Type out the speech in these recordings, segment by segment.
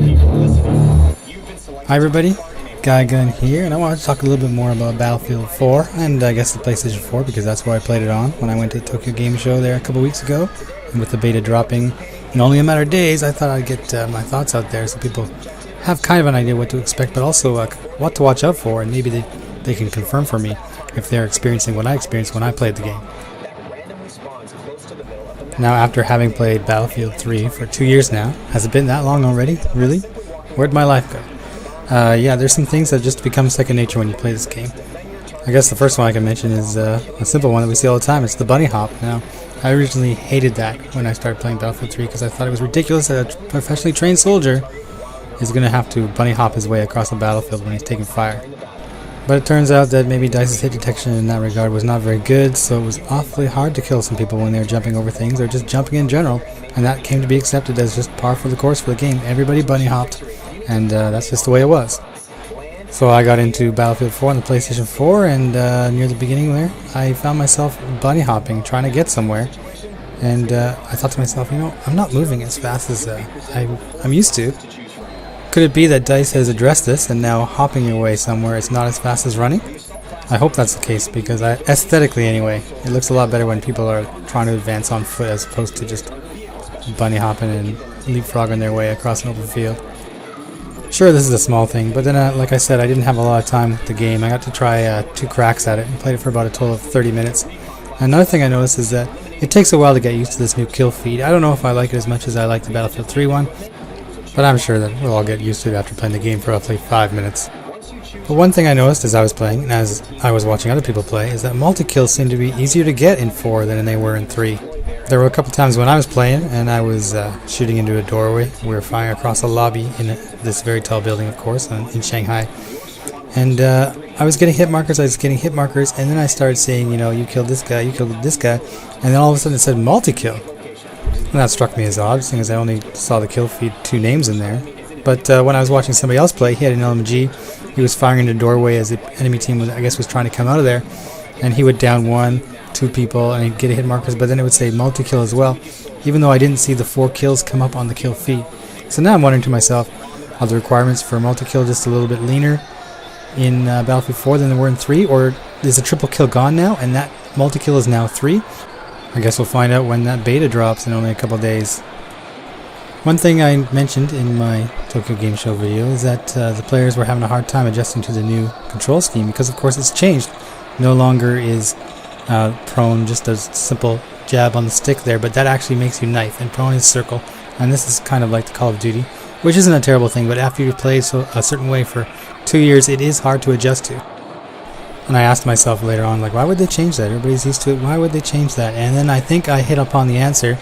Hi everybody, Guy Gun here, and I want to talk a little bit more about Battlefield 4, and I guess the PlayStation 4, because that's where I played it on when I went to the Tokyo Game Show there a couple weeks ago. And with the beta dropping in only a matter of days, I thought I'd get my thoughts out there so people have kind of an idea what to expect, but also what to watch out for, and maybe they can confirm for me if they're experiencing what I experienced when I played the game. Now, after having played Battlefield 3 for 2 years now, has it been that long already? Really? Where'd my life go? Yeah, there's some things that just become second nature when you play this game. I guess the first one I can mention is a simple one that we see all the time. It's the bunny hop. Now, I originally hated that when I started playing Battlefield 3 because I thought it was ridiculous that a professionally trained soldier is going to have to bunny hop his way across the battlefield when he's taking fire. But it turns out that maybe DICE's hit detection in that regard was not very good, so it was awfully hard to kill some people when they were jumping over things or just jumping in general, and that came to be accepted as just par for the course for the game. Everybody bunny hopped, and that's just the way it was. So I got into Battlefield 4 on the PlayStation 4, and near the beginning there, I found myself bunny hopping, trying to get somewhere, and I thought to myself, you know, I'm not moving as fast as I'm used to. Could it be that DICE has addressed this and now hopping your way somewhere is not as fast as running? I hope that's the case because aesthetically anyway, it looks a lot better when people are trying to advance on foot as opposed to just bunny hopping and leapfrogging their way across an open field. Sure, this is a small thing, but then like I said, I didn't have a lot of time with the game. I got to try 2 cracks at it and played it for about a total of 30 minutes. Another thing I noticed is that it takes a while to get used to this new kill feed. I don't know if I like it as much as I like the Battlefield 3 one, but I'm sure that we'll all get used to it after playing the game for roughly 5 minutes. But one thing I noticed as I was playing, and as I was watching other people play, is that multi-kills seem to be easier to get in 4 than they were in 3. There were a couple times when I was playing and I was shooting into a doorway. We were firing across a lobby in this very tall building, of course, in Shanghai. And I was getting hit markers, and then I started saying, you know, you killed this guy, and then all of a sudden it said multi-kill. And that struck me as odd, seeing as I only saw the kill feed 2 names in there. But when I was watching somebody else play, he had an LMG. He was firing into a doorway as the enemy team was trying to come out of there, and he would down 1, 2 people, and he'd get hit markers. But then it would say multi-kill as well, even though I didn't see the 4 kills come up on the kill feed. So now I'm wondering to myself, are the requirements for multi-kill just a little bit leaner in Battlefield 4 than they were in 3, or is the triple kill gone now, and that multi-kill is now 3? I guess we'll find out when that beta drops in only a couple days. One thing I mentioned in my Tokyo Game Show video is that the players were having a hard time adjusting to the new control scheme because of course it's changed. No longer is prone just a simple jab on the stick there, but that actually makes you knife, and prone is circle, and this is kind of like the Call of Duty, which isn't a terrible thing, but after you've played a certain way for 2 years, it is hard to adjust to. And I asked myself later on, like, why would they change that? Everybody's used to it. Why would they change that? And then I think I hit upon the answer.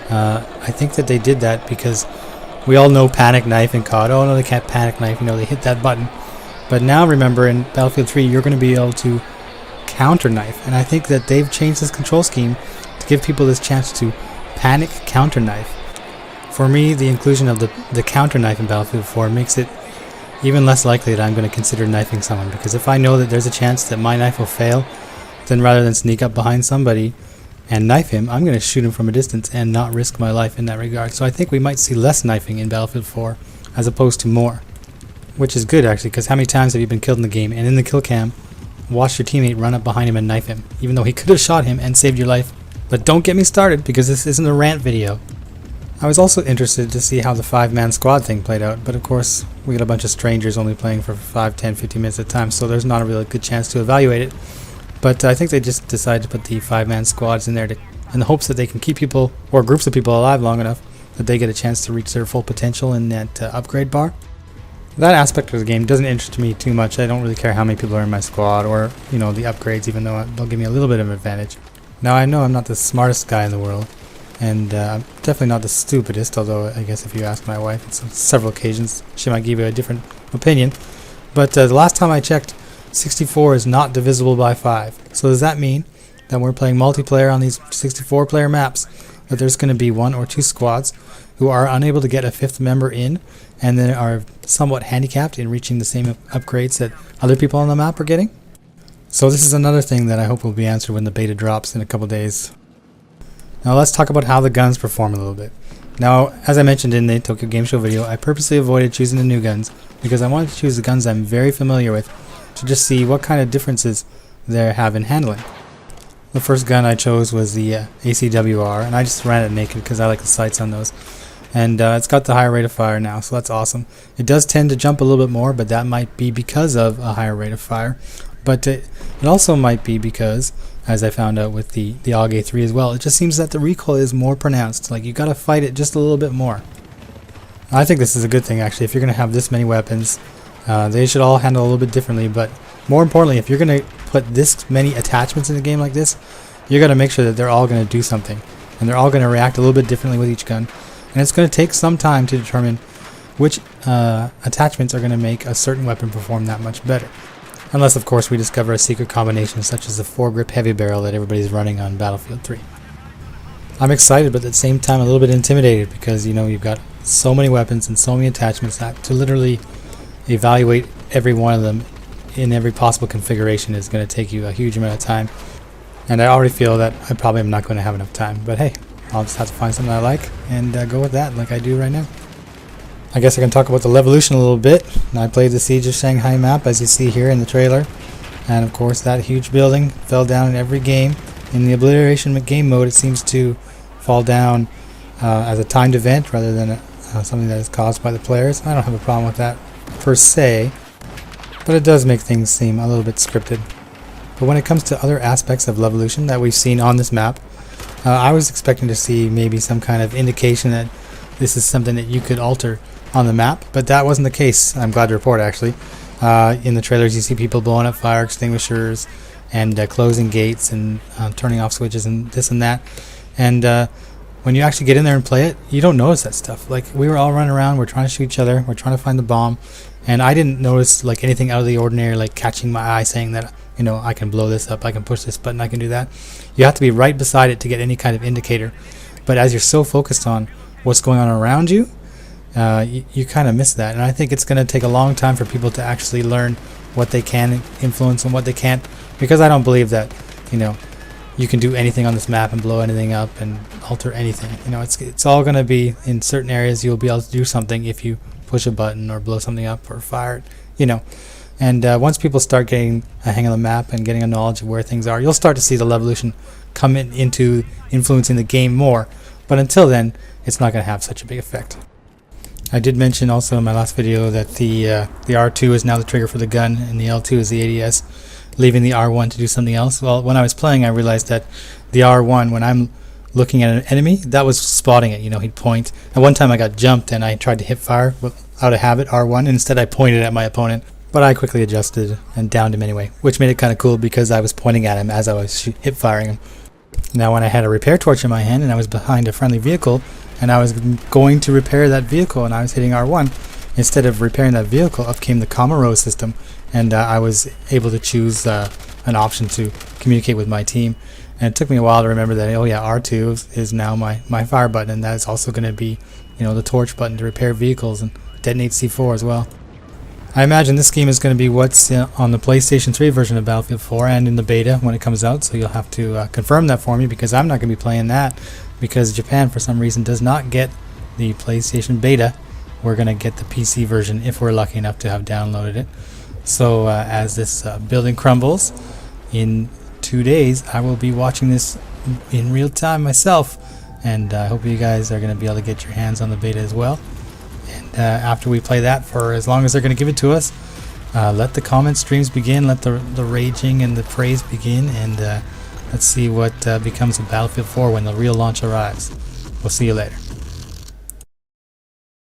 I think that they did that because we all know panic knife in COD. Oh no, they can't panic knife. You know, they hit that button. But now remember, in Battlefield 3, you're going to be able to counter knife. And I think that they've changed this control scheme to give people this chance to panic counter knife. For me, the inclusion of the counter knife in Battlefield 4 makes it even less likely that I'm going to consider knifing someone, because if I know that there's a chance that my knife will fail, then rather than sneak up behind somebody and knife him, I'm going to shoot him from a distance and not risk my life in that regard. So I think we might see less knifing in Battlefield 4 as opposed to more, which is good actually, because how many times have you been killed in the game and in the kill cam watched your teammate run up behind him and knife him, even though he could have shot him and saved your life? But don't get me started, because this isn't a rant video. I was also interested to see how the 5-man squad thing played out, but of course we got a bunch of strangers only playing for 5, 10, 15 minutes at a time, so there's not a really good chance to evaluate it. But I think they just decided to put the 5-man squads in there in the hopes that they can keep people, or groups of people, alive long enough that they get a chance to reach their full potential in that upgrade bar. That aspect of the game doesn't interest me too much. I don't really care how many people are in my squad or, you know, the upgrades, even though they'll give me a little bit of an advantage. Now I know I'm not the smartest guy in the world, and I'm definitely not the stupidest, although I guess if you ask my wife on several occasions, she might give you a different opinion. But the last time I checked, 64 is not divisible by 5. So does that mean that we're playing multiplayer on these 64-player maps, that there's going to be 1 or 2 squads who are unable to get a 5th member in, and then are somewhat handicapped in reaching the same upgrades that other people on the map are getting? So this is another thing that I hope will be answered when the beta drops in a couple days. Now let's talk about how the guns perform a little bit. Now, as I mentioned in the Tokyo Game Show video, I purposely avoided choosing the new guns because I wanted to choose the guns I'm very familiar with to just see what kind of differences they have in handling. The first gun I chose was the ACWR, and I just ran it naked because I like the sights on those. And it's got the higher rate of fire now, so that's awesome. It does tend to jump a little bit more, but that might be because of a higher rate of fire. But it also might be because, as I found out with the AUG 3 as well, it just seems that the recoil is more pronounced. Like, you gotta fight it just a little bit more. I think this is a good thing, actually. If you're gonna have this many weapons, they should all handle a little bit differently. But more importantly, if you're gonna put this many attachments in a game like this, you gotta make sure that they're all gonna do something, and they're all gonna react a little bit differently with each gun. And it's going to take some time to determine which attachments are going to make a certain weapon perform that much better. Unless, of course, we discover a secret combination such as the 4-grip heavy barrel that everybody's running on Battlefield 3. I'm excited, but at the same time a little bit intimidated because, you know, you've got so many weapons and so many attachments that to literally evaluate every one of them in every possible configuration is going to take you a huge amount of time. And I already feel that I probably am not going to have enough time. But hey, I'll just have to find something I like and go with that like I do right now. I guess I can talk about the Levolution a little bit. I played the Siege of Shanghai map as you see here in the trailer. And of course that huge building fell down in every game. In the Obliteration game mode it seems to fall down as a timed event rather than something that is caused by the players. I don't have a problem with that per se, but it does make things seem a little bit scripted. But when it comes to other aspects of Levolution that we've seen on this map, I was expecting to see maybe some kind of indication that this is something that you could alter on the map, but that wasn't the case. I'm glad to report, actually. In the trailers you see people blowing up fire extinguishers and closing gates and turning off switches and this and that. And when you actually get in there and play it, you don't notice that stuff. Like, we were all running around, we're trying to shoot each other, we're trying to find the bomb, and I didn't notice like anything out of the ordinary, like catching my eye saying that, you know, I can blow this up, I can push this button, I can do that. You have to be right beside it to get any kind of indicator. But as you're so focused on what's going on around you, you kind of miss that. And I think it's going to take a long time for people to actually learn what they can influence and what they can't. Because I don't believe that, you know, you can do anything on this map and blow anything up and alter anything. You know, it's all going to be in certain areas you'll be able to do something if you push a button or blow something up or fire it, you know. And once people start getting a hang of the map and getting a knowledge of where things are, you'll start to see the Levolution come into influencing the game more. But until then, it's not going to have such a big effect. I did mention also in my last video that the R2 is now the trigger for the gun and the L2 is the ADS, leaving the R1 to do something else. Well, when I was playing, I realized that the R1, when I'm looking at an enemy, that was spotting it. You know, he'd point. And one time I got jumped and I tried to hip fire out of habit, R1, and instead I pointed at my opponent. But I quickly adjusted and downed him anyway, which made it kind of cool because I was pointing at him as I was hip firing him. Now when I had a repair torch in my hand and I was behind a friendly vehicle and I was going to repair that vehicle and I was hitting R1, instead of repairing that vehicle, up came the Comaro system, and I was able to choose an option to communicate with my team. And it took me a while to remember that, oh yeah, R2 is now my fire button, and that is also going to be, you know, the torch button to repair vehicles and detonate C4 as well. I imagine this scheme is going to be what's on the PlayStation 3 version of Battlefield 4 and in the beta when it comes out, so you'll have to confirm that for me because I'm not going to be playing that because Japan for some reason does not get the PlayStation beta. We're going to get the PC version if we're lucky enough to have downloaded it. So as this building crumbles in 2 days, I will be watching this in real time myself, and I hope you guys are going to be able to get your hands on the beta as well. After we play that for as long as they're going to give it to us, let the comment streams begin, let the raging and the praise begin, and let's see what becomes of Battlefield 4 when the real launch arrives. We'll see you later.